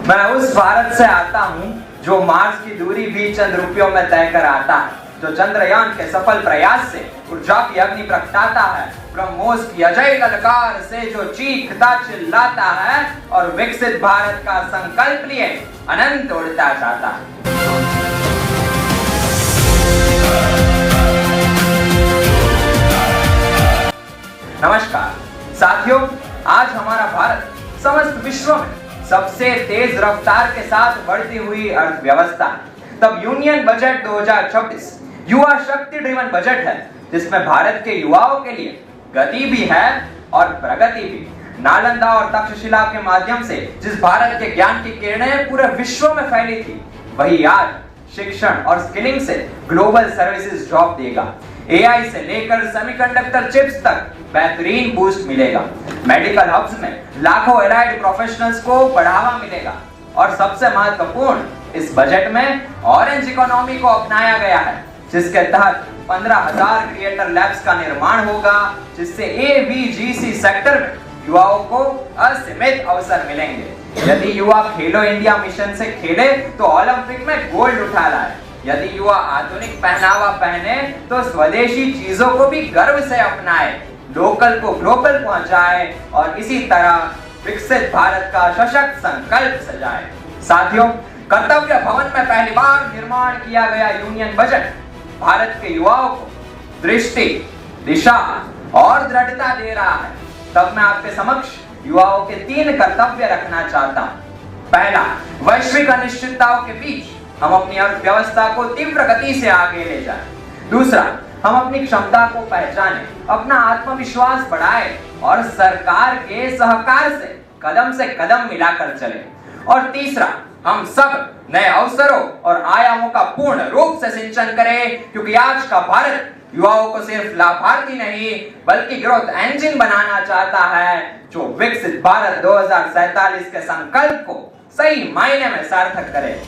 मैं उस भारत से आता हूँ जो मार्स की दूरी भी चंद रुपयों में तय कर आता है, जो चंद्रयान के सफल प्रयास से ऊर्जा की अग्नि प्रगटाता है, ब्रह्मोस की अजय ललकार से जो चीखता चिल्लाता है और विकसित भारत का संकल्प लिए अनंत उड़ता जाता है। नमस्कार साथियों, आज हमारा भारत समस्त विश्व में सबसे तेज रफ्तार के साथ बढ़ती हुई अर्थव्यवस्था है। तब यूनियन बजट 2026 युवा शक्ति ड्रिवन बजट है, जिसमें भारत के युवाओं के लिए गति भी है और प्रगति भी। नालंदा और तक्षशिला के माध्यम से जिस भारत के ज्ञान की किरणें पूरे विश्व में फैली थी, वही आज शिक्षण और स्किलिंग से ग्लोबल सर्विसेज जॉब देगा। एआई से लेकर सेमीकंडक्टर चिप्स तक बेहतरीन बूस्ट मिलेगा। मेडिकल हब्स में लाखों एलाइड प्रोफेशनल्स को बढ़ावा मिलेगा और सबसे महत्वपूर्ण, इस बजट में ऑरेंज इकोनॉमी को अपनाया गया है, जिसके तहत 15,000 क्रिएटर लैब्स का निर्माण होगा, जिससे एबीजीसी सेक्टर में युवाओं को असीमित अवसर मिलेंगे। यदि युवा खेलो इंडिया मिशन से खेले तो ओलंपिक में गोल्ड उठा लाए। यदि युवा आधुनिक पहनावा पहने तो स्वदेशी चीजों को भी गर्व से अपनाए, लोकल को ग्लोबल पहुंचाए और इसी तरह विकसित भारत का सशक्त संकल्प सजाए। साथियों, कर्तव्य भवन में पहली बार निर्माण किया गया यूनियन बजट भारत के युवाओं को दृष्टि, दिशा और दृढ़ता दे रहा है। तब मैं आपके समक्ष युवाओं के 3 कर्तव्य रखना चाहता हूं। पहला, वैश्विक अनिश्चितताओं के बीच हम अपनी अर्थव्यवस्था को तीव्र गति से आगे ले जाएं। दूसरा, हम अपनी क्षमता को पहचानें, अपना आत्मविश्वास बढ़ाएं और सरकार के सहकार से कदम मिलाकर चलें। और तीसरा, हम सब नए अवसरों और आयामों का पूर्ण रूप से सिंचन करें, क्योंकि आज का भारत युवाओं को सिर्फ लाभार्थी नहीं बल्कि ग्रोथ इंजन बनाना चाहता है, जो विकसित भारत 2047 के संकल्प को सही मायने में सार्थक करे।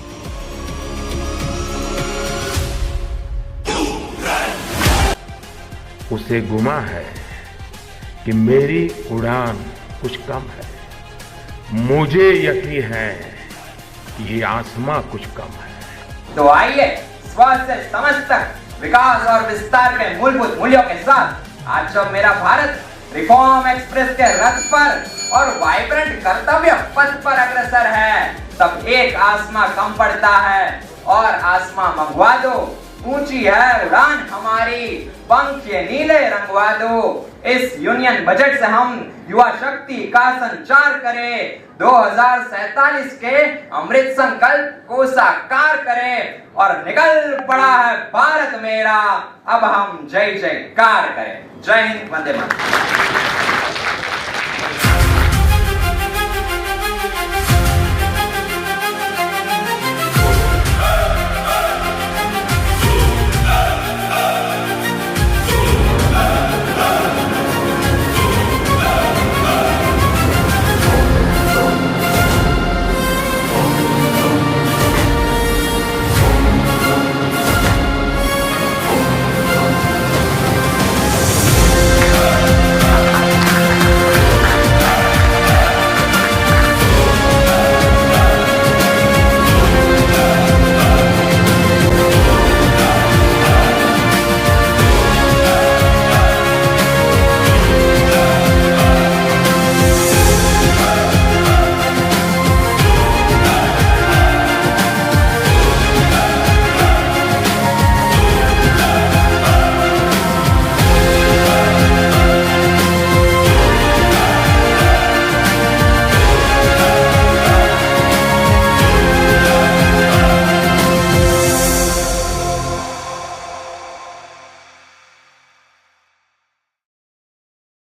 उसे गुमा है कि मेरी उड़ान कुछ कम है, मुझे यकीन है कि ये आसमां कुछ कम है। तो आइए स्वस्थ से समस्त तक विकास और विस्तार के मूलभूत मूल्यों के साथ आज जब मेरा भारत रिफॉर्म एक्सप्रेस के रथ पर और वाइब्रेंट कर्तव्य पथ पर अग्रसर है, तब एक आसमां कम पड़ता है और आसमां मंगवा दो। ऊंची है उड़ान हमारी, पंख ये नीले रंगवा दो। इस यूनियन बजट से हम युवा शक्ति का संचार करें, 2047 के अमृत संकल्प को साकार करें और निकल पड़ा है भारत मेरा, अब हम जय जयकार करें। जय हिंद, वंदे मातरम।